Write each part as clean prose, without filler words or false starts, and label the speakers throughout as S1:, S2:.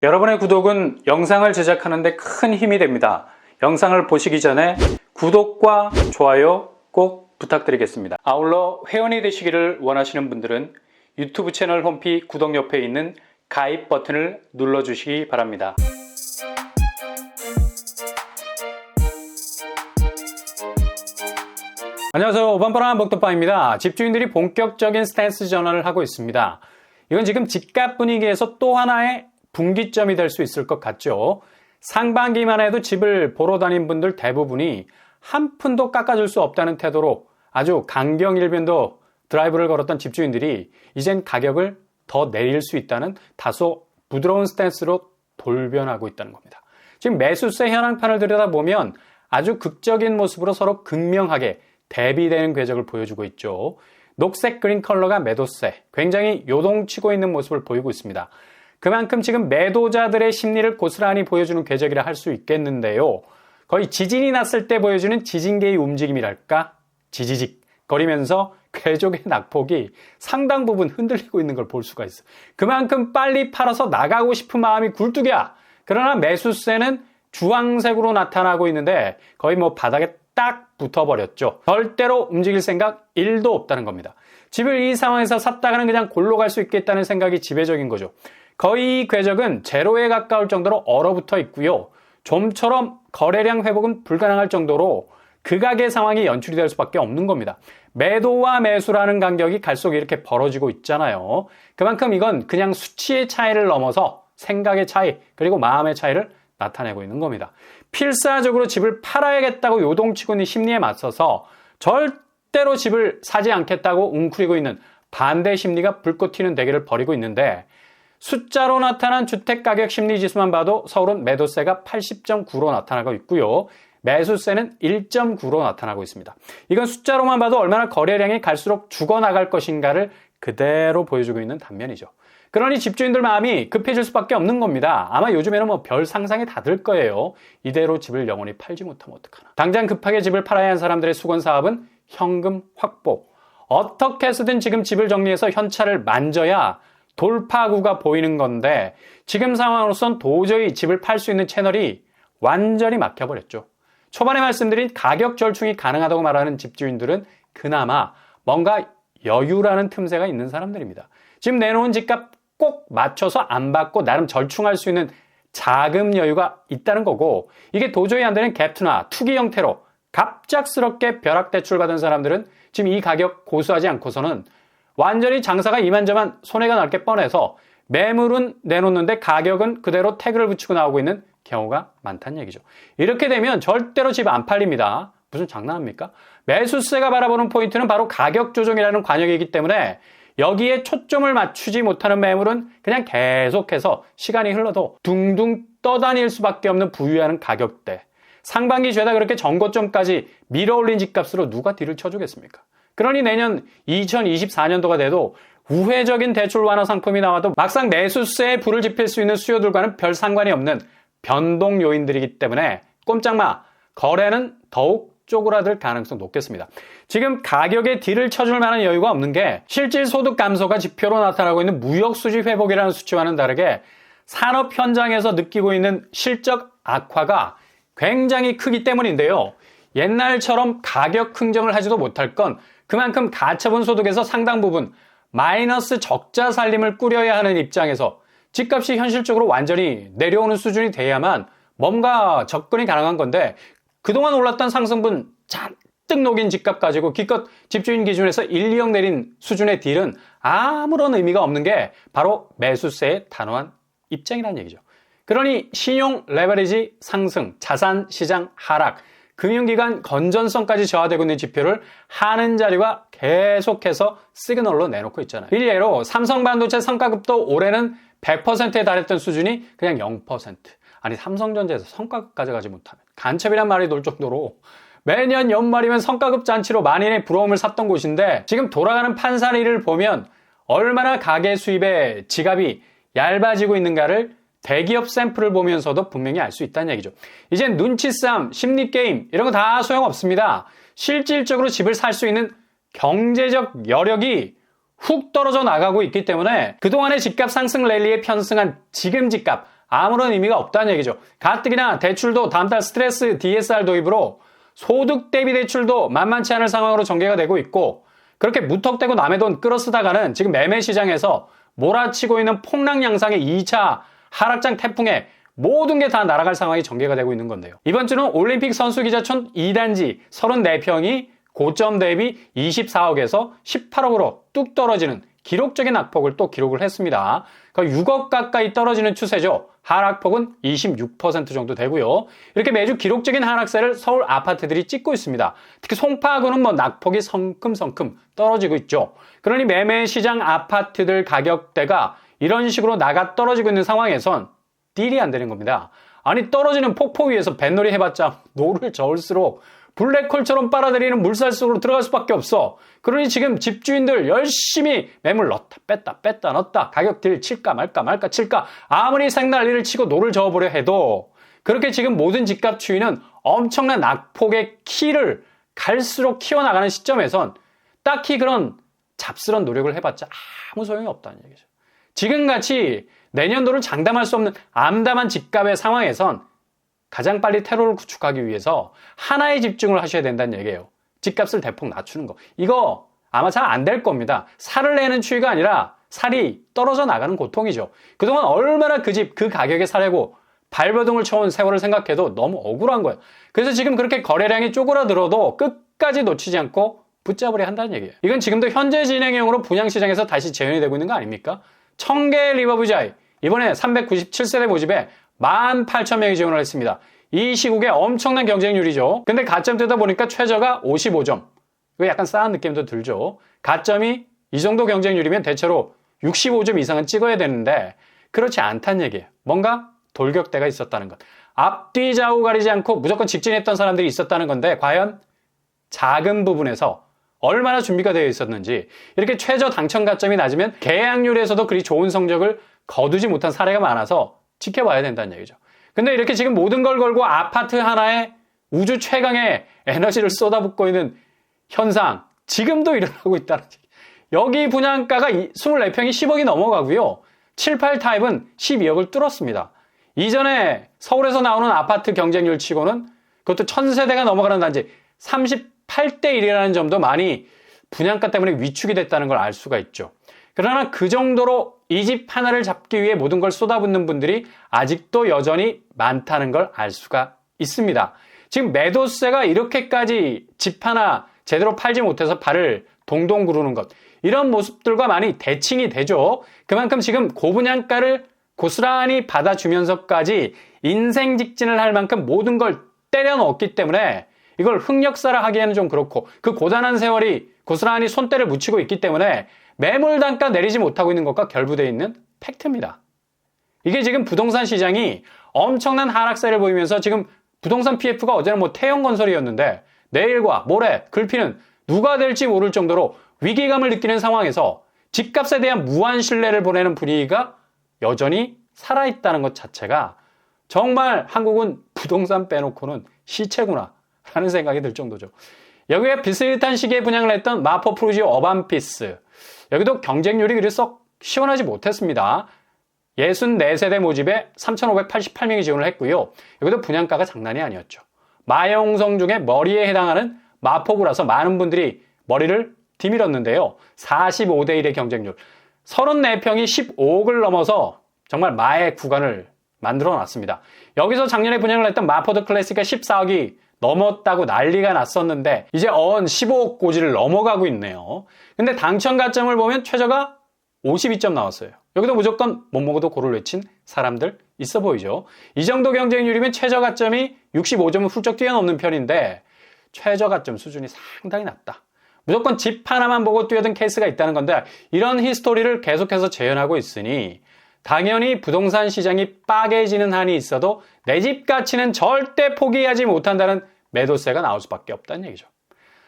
S1: 여러분의 구독은 영상을 제작하는 데 큰 힘이 됩니다. 영상을 보시기 전에 구독과 좋아요 꼭 부탁드리겠습니다. 아울러 회원이 되시기를 원하시는 분들은 유튜브 채널 홈피 구독 옆에 있는 가입 버튼을 눌러주시기 바랍니다. 안녕하세요. 오반바람 복덕방입니다. 집주인들이 본격적인 스탠스 전환을 하고 있습니다. 이건 지금 집값 분위기에서 또 하나의 분기점이 될 수 있을 것 같죠. 상반기만 해도 집을 보러 다닌 분들 대부분이 한 푼도 깎아줄 수 없다는 태도로 아주 강경일변도 드라이브를 걸었던 집주인들이 이젠 가격을 더 내릴 수 있다는 다소 부드러운 스탠스로 돌변하고 있다는 겁니다. 지금 매수세 현황판을 들여다보면 아주 극적인 모습으로 서로 극명하게 대비되는 궤적을 보여주고 있죠. 녹색 그린 컬러가 매도세, 굉장히 요동치고 있는 모습을 보이고 있습니다. 그만큼 지금 매도자들의 심리를 고스란히 보여주는 궤적이라 할 수 있겠는데요. 거의 지진이 났을 때 보여주는 지진계의 움직임이랄까? 지지직 거리면서 궤적의 낙폭이 상당 부분 흔들리고 있는 걸 볼 수가 있어요. 그만큼 빨리 팔아서 나가고 싶은 마음이 굴뚝이야. 그러나 매수세는 주황색으로 나타나고 있는데 거의 바닥에 딱 붙어버렸죠. 절대로 움직일 생각 1도 없다는 겁니다. 집을 이 상황에서 샀다가는 그냥 골로 갈 수 있겠다는 생각이 지배적인 거죠. 거의 이 궤적은 제로에 가까울 정도로 얼어붙어 있고요. 좀처럼 거래량 회복은 불가능할 정도로 극악의 상황이 연출이 될 수밖에 없는 겁니다. 매도와 매수라는 간격이 갈수록 이렇게 벌어지고 있잖아요. 그만큼 이건 그냥 수치의 차이를 넘어서 생각의 차이 그리고 마음의 차이를 나타내고 있는 겁니다. 필사적으로 집을 팔아야겠다고 요동치고 있는 심리에 맞서서 절대로 집을 사지 않겠다고 웅크리고 있는 반대 심리가 불꽃 튀는 대결을 벌이고 있는데 숫자로 나타난 주택가격 심리지수만 봐도 서울은 매도세가 80.9로 나타나고 있고요. 매수세는 1.9로 나타나고 있습니다. 이건 숫자로만 봐도 얼마나 거래량이 갈수록 죽어나갈 것인가를 그대로 보여주고 있는 단면이죠. 그러니 집주인들 마음이 급해질 수밖에 없는 겁니다. 아마 요즘에는 별 상상이 다 들 거예요. 이대로 집을 영원히 팔지 못하면 어떡하나. 당장 급하게 집을 팔아야 하는 사람들의 수건 사업은 현금 확보. 어떻게 해서든 지금 집을 정리해서 현찰을 만져야 돌파구가 보이는 건데 지금 상황으로선 도저히 집을 팔 수 있는 채널이 완전히 막혀버렸죠. 초반에 말씀드린 가격 절충이 가능하다고 말하는 집주인들은 그나마 뭔가 여유라는 틈새가 있는 사람들입니다. 지금 내놓은 집값 꼭 맞춰서 안 받고 나름 절충할 수 있는 자금 여유가 있다는 거고 이게 도저히 안 되는 갭투나 투기 형태로 갑작스럽게 벼락대출 받은 사람들은 지금 이 가격 고수하지 않고서는 완전히 장사가 이만저만 손해가 날 게 뻔해서 매물은 내놓는데 가격은 그대로 태그를 붙이고 나오고 있는 경우가 많다는 얘기죠. 이렇게 되면 절대로 집 안 팔립니다. 무슨 장난합니까? 매수세가 바라보는 포인트는 바로 가격 조정이라는 관역이기 때문에 여기에 초점을 맞추지 못하는 매물은 그냥 계속해서 시간이 흘러도 둥둥 떠다닐 수밖에 없는 부유하는 가격대. 상반기 죄다 그렇게 전고점까지 밀어올린 집값으로 누가 뒤를 쳐주겠습니까? 그러니 내년 2024년도가 돼도 우회적인 대출 완화 상품이 나와도 막상 매수세에 불을 지필 수 있는 수요들과는 별 상관이 없는 변동 요인들이기 때문에 꼼짝마 거래는 더욱 쪼그라들 가능성 높겠습니다. 지금 가격에 딜을 쳐줄 만한 여유가 없는 게 실질 소득 감소가 지표로 나타나고 있는 무역 수지 회복이라는 수치와는 다르게 산업 현장에서 느끼고 있는 실적 악화가 굉장히 크기 때문인데요. 옛날처럼 가격 흥정을 하지도 못할 건 그만큼 가처분 소득에서 상당 부분 마이너스 적자 살림을 꾸려야 하는 입장에서 집값이 현실적으로 완전히 내려오는 수준이 돼야만 뭔가 접근이 가능한 건데 그동안 올랐던 상승분 잔뜩 녹인 집값 가지고 기껏 집주인 기준에서 1, 2억 내린 수준의 딜은 아무런 의미가 없는 게 바로 매수세의 단호한 입장이라는 얘기죠. 그러니 신용 레버리지 상승, 자산 시장 하락, 금융기관 건전성까지 저하되고 있는 지표를 하는 자료가 계속해서 시그널로 내놓고 있잖아요. 일례로 삼성반도체 성과급도 올해는 100%에 달했던 수준이 그냥 0%. 아니 삼성전자에서 성과급 가져가지 못하면 간첩이란 말이 돌 정도로 매년 연말이면 성과급 잔치로 만인의 부러움을 샀던 곳인데 지금 돌아가는 판사리를 보면 얼마나 가계 수입의 지갑이 얇아지고 있는가를 대기업 샘플을 보면서도 분명히 알 수 있다는 얘기죠. 이젠 눈치싸움, 심리게임 이런 거 다 소용없습니다. 실질적으로 집을 살 수 있는 경제적 여력이 훅 떨어져 나가고 있기 때문에 그동안의 집값 상승 랠리에 편승한 지금 집값 아무런 의미가 없다는 얘기죠. 가뜩이나 대출도 다음 달 스트레스 DSR 도입으로 소득 대비 대출도 만만치 않을 상황으로 전개가 되고 있고, 그렇게 무턱대고 남의 돈 끌어쓰다가는 지금 매매 시장에서 몰아치고 있는 폭락 양상의 2차 하락장 태풍에 모든 게 다 날아갈 상황이 전개가 되고 있는 건데요. 이번 주는 올림픽 선수기자촌 2단지 34평이 고점 대비 24억에서 18억으로 뚝 떨어지는 기록적인 낙폭을 또 기록을 했습니다. 그러니까 6억 가까이 떨어지는 추세죠. 하락폭은 26% 정도 되고요. 이렇게 매주 기록적인 하락세를 서울 아파트들이 찍고 있습니다. 특히 송파구는 낙폭이 성큼성큼 떨어지고 있죠. 그러니 매매 시장 아파트들 가격대가 이런 식으로 나가 떨어지고 있는 상황에선 딜이 안 되는 겁니다. 아니, 떨어지는 폭포 위에서 뱃놀이 해봤자 노를 저을수록 블랙홀처럼 빨아들이는 물살 속으로 들어갈 수밖에 없어. 그러니 지금 집주인들 열심히 매물 넣었다 뺐다 넣었다, 가격 딜 칠까 말까 칠까, 아무리 생난리를 치고 노를 저어보려 해도 그렇게 지금 모든 집값 추이는 엄청난 낙폭의 키를 갈수록 키워나가는 시점에선 딱히 그런 잡스런 노력을 해봤자 아무 소용이 없다는 얘기죠. 지금같이 내년도를 장담할 수 없는 암담한 집값의 상황에선 가장 빨리 테러를 구축하기 위해서 하나에 집중을 하셔야 된다는 얘기예요. 집값을 대폭 낮추는 거. 이거 아마 잘 안 될 겁니다. 살을 내는 추이가 아니라 살이 떨어져 나가는 고통이죠. 그동안 얼마나 그 집, 그 가격에 사려고 발버둥을 쳐온 세월을 생각해도 너무 억울한 거예요. 그래서 지금 그렇게 거래량이 쪼그라들어도 끝까지 놓치지 않고 붙잡으려 한다는 얘기예요. 이건 지금도 현재 진행형으로 분양시장에서 다시 재현이 되고 있는 거 아닙니까? 청계 리버브자이 이번에 397세대 모집에 18,000명이 지원을 했습니다. 이 시국에 엄청난 경쟁률이죠. 근데 가점 뜨다 보니까 최저가 55점. 이거 약간 싸한 느낌도 들죠. 가점이 이 정도 경쟁률이면 대체로 65점 이상은 찍어야 되는데 그렇지 않다는 얘기예요. 뭔가 돌격대가 있었다는 것. 앞뒤 좌우 가리지 않고 무조건 직진했던 사람들이 있었다는 건데 과연 작은 부분에서 얼마나 준비가 되어 있었는지, 이렇게 최저 당첨 가점이 낮으면 계약률에서도 그리 좋은 성적을 거두지 못한 사례가 많아서 지켜봐야 된다는 얘기죠. 근데 이렇게 지금 모든 걸 걸고 아파트 하나에 우주 최강의 에너지를 쏟아붓고 있는 현상, 지금도 일어나고 있다는 얘기. 여기 분양가가 24평이 10억이 넘어가고요. 7, 8타입은 12억을 뚫었습니다. 이전에 서울에서 나오는 아파트 경쟁률 치고는 그것도 1000세대가 넘어가는 단지 38대 1이라는 점도 많이 분양가 때문에 위축이 됐다는 걸 알 수가 있죠. 그러나 그 정도로 이 집 하나를 잡기 위해 모든 걸 쏟아붓는 분들이 아직도 여전히 많다는 걸 알 수가 있습니다. 지금 매도세가 이렇게까지 집 하나 제대로 팔지 못해서 발을 동동 구르는 것, 이런 모습들과 많이 대칭이 되죠. 그만큼 지금 고분양가를 고스란히 받아주면서까지 인생 직진을 할 만큼 모든 걸 때려 넣었기 때문에 이걸 흑역사라 하기에는 좀 그렇고, 그 고단한 세월이 고스란히 손때를 묻히고 있기 때문에 매물 단가 내리지 못하고 있는 것과 결부되어 있는 팩트입니다. 이게 지금 부동산 시장이 엄청난 하락세를 보이면서 지금 부동산 PF가 어제는 태형건설이었는데 내일과 모레 글피는 누가 될지 모를 정도로 위기감을 느끼는 상황에서 집값에 대한 무한 신뢰를 보내는 분위기가 여전히 살아있다는 것 자체가 정말 한국은 부동산 빼놓고는 시체구나 라는 생각이 들 정도죠. 여기에 비슷한 시기에 분양을 했던 마포 프루지오 어반피스, 여기도 경쟁률이 그리 썩 시원하지 못했습니다. 64세대 모집에 3,588명이 지원을 했고요. 여기도 분양가가 장난이 아니었죠. 마영성 중에 머리에 해당하는 마포구라서 많은 분들이 머리를 디밀었는데요. 45대 1의 경쟁률, 34평이 15억을 넘어서 정말 마의 구간을 만들어 놨습니다. 여기서 작년에 분양을 했던 마포드 클래식가 14억이 넘었다고 난리가 났었는데 이제 15억 고지를 넘어가고 있네요. 근데 당첨 가점을 보면 최저가 52점 나왔어요. 여기도 무조건 못 먹어도 고를 외친 사람들 있어 보이죠. 이 정도 경쟁률이면 최저 가점이 65점을 훌쩍 뛰어넘는 편인데 최저 가점 수준이 상당히 낮다. 무조건 집 하나만 보고 뛰어든 케이스가 있다는 건데 이런 히스토리를 계속해서 재현하고 있으니 당연히 부동산 시장이 빠개지는 한이 있어도 내 집 가치는 절대 포기하지 못한다는 매도세가 나올 수밖에 없다는 얘기죠.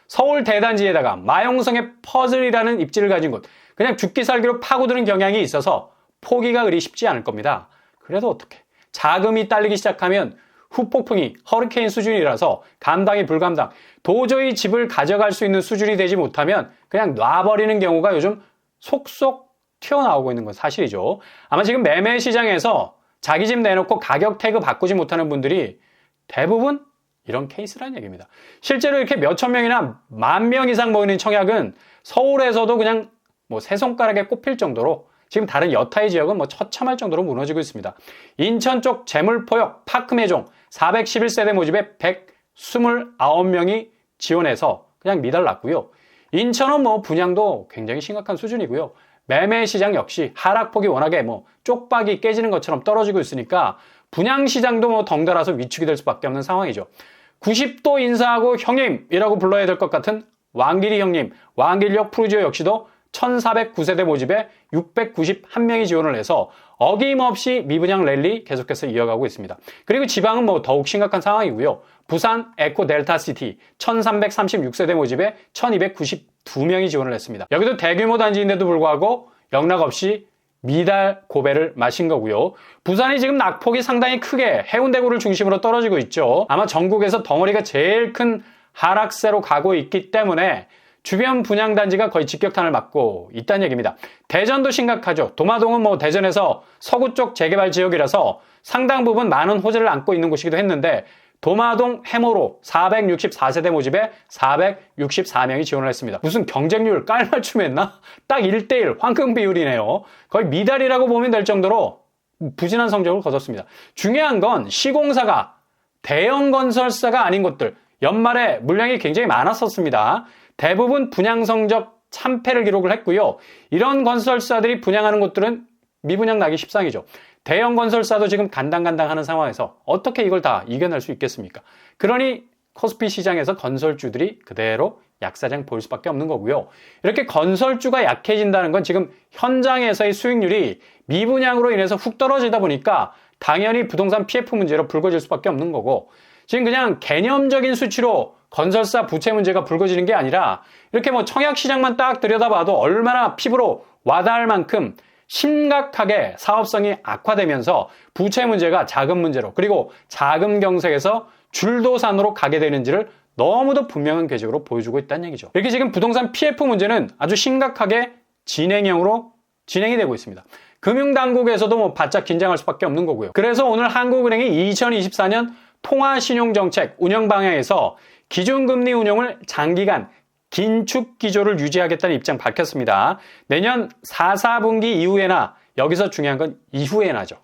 S1: 서울 대단지에다가 마용성의 퍼즐이라는 입지를 가진 곳, 그냥 죽기 살기로 파고드는 경향이 있어서 포기가 그리 쉽지 않을 겁니다. 그래도 어떡해. 자금이 딸리기 시작하면 후폭풍이 허리케인 수준이라서 감당이 불감당, 도저히 집을 가져갈 수 있는 수준이 되지 못하면 그냥 놔버리는 경우가 요즘 속속 튀어나오고 있는 건 사실이죠. 아마 지금 매매 시장에서 자기 집 내놓고 가격 태그 바꾸지 못하는 분들이 대부분 이런 케이스라는 얘기입니다. 실제로 이렇게 몇천 명이나 10,000명 이상 모이는 청약은 서울에서도 그냥 뭐 세 손가락에 꼽힐 정도로 지금 다른 여타의 지역은 뭐 처참할 정도로 무너지고 있습니다. 인천 쪽 재물포역 파크매종 411세대 모집에 129명이 지원해서 그냥 미달났고요. 인천은 뭐 분양도 굉장히 심각한 수준이고요. 매매 시장 역시 하락폭이 워낙에 뭐 쪽박이 깨지는 것처럼 떨어지고 있으니까 분양 시장도 뭐 덩달아서 위축이 될 수밖에 없는 상황이죠. 90도 인사하고 형님이라고 불러야 될 것 같은 왕길이 형님, 왕길역 프루지오 역시도 1409세대 모집에 691명이 지원을 해서 어김없이 미분양 랠리 계속해서 이어가고 있습니다. 그리고 지방은 뭐 더욱 심각한 상황이고요. 부산 에코 델타시티 1336세대 모집에 1292명이 지원을 했습니다. 여기도 대규모 단지인데도 불구하고 영락없이 미달 고배를 마신 거고요. 부산이 지금 낙폭이 상당히 크게 해운대구를 중심으로 떨어지고 있죠. 아마 전국에서 덩어리가 제일 큰 하락세로 가고 있기 때문에 주변 분양단지가 거의 직격탄을 맞고 있다는 얘기입니다. 대전도 심각하죠. 도마동은 뭐 대전에서 서구 쪽 재개발 지역이라서 상당 부분 많은 호재를 안고 있는 곳이기도 했는데 도마동 해모로 464세대 모집에 464명이 지원을 했습니다. 무슨 경쟁률 깔맞춤했나? 딱 1대1 황금 비율이네요. 거의 미달이라고 보면 될 정도로 부진한 성적을 거뒀습니다. 중요한 건 시공사가 대형 건설사가 아닌 곳들 연말에 물량이 굉장히 많았었습니다. 대부분 분양 성적 참패를 기록을 했고요. 이런 건설사들이 분양하는 곳들은 미분양 나기 십상이죠. 대형 건설사도 지금 간당간당하는 상황에서 어떻게 이걸 다 이겨낼 수 있겠습니까? 그러니 코스피 시장에서 건설주들이 그대로 약사장 보일 수밖에 없는 거고요. 이렇게 건설주가 약해진다는 건 지금 현장에서의 수익률이 미분양으로 인해서 훅 떨어지다 보니까 당연히 부동산 PF 문제로 불거질 수밖에 없는 거고 지금 그냥 개념적인 수치로 건설사 부채 문제가 불거지는 게 아니라 이렇게 뭐 청약시장만 딱 들여다봐도 얼마나 피부로 와닿을 만큼 심각하게 사업성이 악화되면서 부채 문제가 자금 문제로 그리고 자금 경색에서 줄도산으로 가게 되는지를 너무도 분명한 궤적으로 보여주고 있다는 얘기죠. 이렇게 지금 부동산 PF 문제는 아주 심각하게 진행형으로 진행이 되고 있습니다. 금융당국에서도 뭐 바짝 긴장할 수밖에 없는 거고요. 그래서 오늘 한국은행이 2024년 통화신용정책 운영 방향에서 기준금리 운용을 장기간 긴축 기조를 유지하겠다는 입장 밝혔습니다. 내년 4, 4분기 이후에나 여기서 중요한 건 이후에나죠.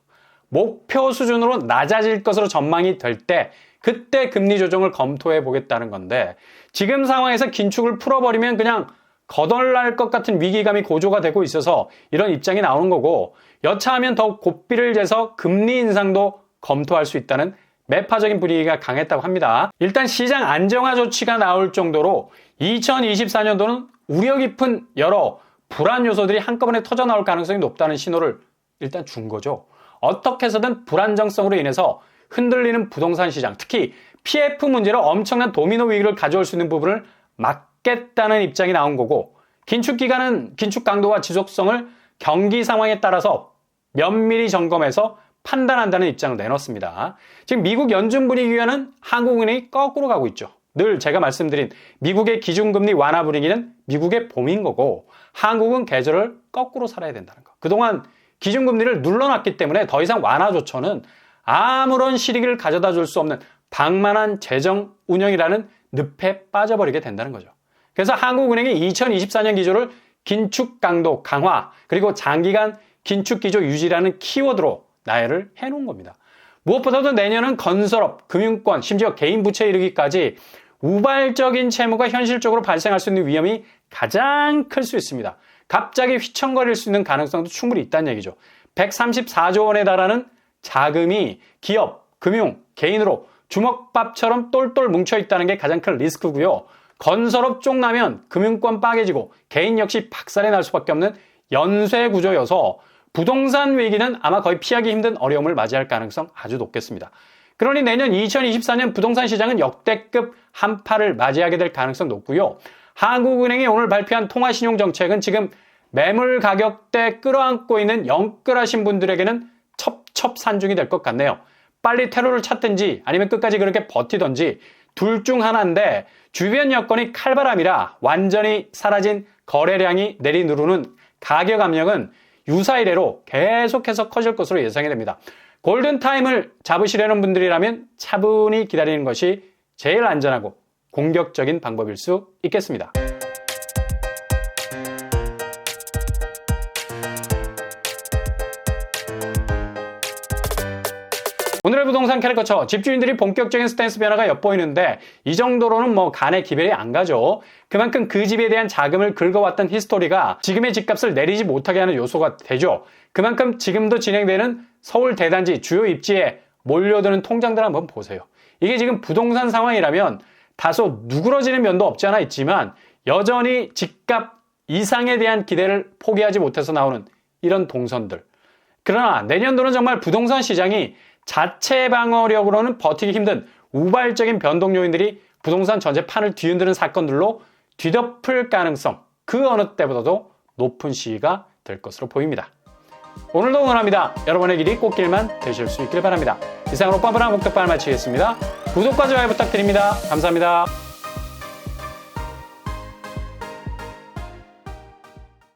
S1: 목표 수준으로 낮아질 것으로 전망이 될 때 그때 금리 조정을 검토해 보겠다는 건데 지금 상황에서 긴축을 풀어버리면 그냥 거덜날 것 같은 위기감이 고조가 되고 있어서 이런 입장이 나오는 거고 여차하면 더욱 고삐를 재서 금리 인상도 검토할 수 있다는 매파적인 분위기가 강했다고 합니다. 일단 시장 안정화 조치가 나올 정도로 2024년도는 우려 깊은 여러 불안 요소들이 한꺼번에 터져 나올 가능성이 높다는 신호를 일단 준 거죠. 어떻게 해서든 불안정성으로 인해서 흔들리는 부동산 시장, 특히 PF 문제로 엄청난 도미노 위기를 가져올 수 있는 부분을 막겠다는 입장이 나온 거고 긴축 기간은 긴축 강도와 지속성을 경기 상황에 따라서 면밀히 점검해서 판단한다는 입장을 내놓습니다. 지금 미국 연준 분위기와는 한국은행이 거꾸로 가고 있죠. 늘 제가 말씀드린 미국의 기준금리 완화 분위기는 미국의 봄인 거고 한국은 계절을 거꾸로 살아야 된다는 거. 그동안 기준금리를 눌러놨기 때문에 더 이상 완화 조처는 아무런 실익을 가져다 줄 수 없는 방만한 재정 운영이라는 늪에 빠져버리게 된다는 거죠. 그래서 한국은행이 2024년 기조를 긴축 강도 강화 그리고 장기간 긴축 기조 유지라는 키워드로 나열을 해놓은 겁니다. 무엇보다도 내년은 건설업, 금융권, 심지어 개인 부채에 이르기까지 우발적인 채무가 현실적으로 발생할 수 있는 위험이 가장 클 수 있습니다. 갑자기 휘청거릴 수 있는 가능성도 충분히 있다는 얘기죠. 134조 원에 달하는 자금이 기업, 금융, 개인으로 주먹밥처럼 똘똘 뭉쳐있다는 게 가장 큰 리스크고요. 건설업 쪽 나면 금융권 빠개지고 개인 역시 박살이 날 수밖에 없는 연쇄 구조여서 부동산 위기는 아마 거의 피하기 힘든 어려움을 맞이할 가능성 아주 높겠습니다. 그러니 내년 2024년 부동산 시장은 역대급 한파를 맞이하게 될 가능성 높고요. 한국은행이 오늘 발표한 통화신용정책은 지금 매물 가격대 끌어안고 있는 영끌하신 분들에게는 첩첩산중이 될 것 같네요. 빨리 퇴로를 찾든지 아니면 끝까지 그렇게 버티든지 둘 중 하나인데 주변 여건이 칼바람이라 완전히 사라진 거래량이 내리누르는 가격 압력은 유사 이래로 계속해서 커질 것으로 예상이 됩니다. 골든타임을 잡으시려는 분들이라면 차분히 기다리는 것이 제일 안전하고 공격적인 방법일 수 있겠습니다. 오늘의 부동산 캐릭터처 집주인들이 본격적인 스탠스 변화가 엿보이는데 이 정도로는 간에 기별이 안 가죠. 그만큼 그 집에 대한 자금을 긁어왔던 히스토리가 지금의 집값을 내리지 못하게 하는 요소가 되죠. 그만큼 지금도 진행되는 서울 대단지 주요 입지에 몰려드는 통장들 한번 보세요. 이게 지금 부동산 상황이라면 다소 누그러지는 면도 없지 않아 있지만 여전히 집값 이상에 대한 기대를 포기하지 못해서 나오는 이런 동선들. 그러나 내년도는 정말 부동산 시장이 자체 방어력으로는 버티기 힘든 우발적인 변동 요인들이 부동산 전체판을 뒤흔드는 사건들로 뒤덮을 가능성 그 어느 때보다도 높은 시기가 될 것으로 보입니다. 오늘도 응원합니다. 여러분의 길이 꽃길만 되실 수 있길 바랍니다. 이상으로 뻔뻔한 목격반을 마치겠습니다. 구독과 좋아요 부탁드립니다. 감사합니다.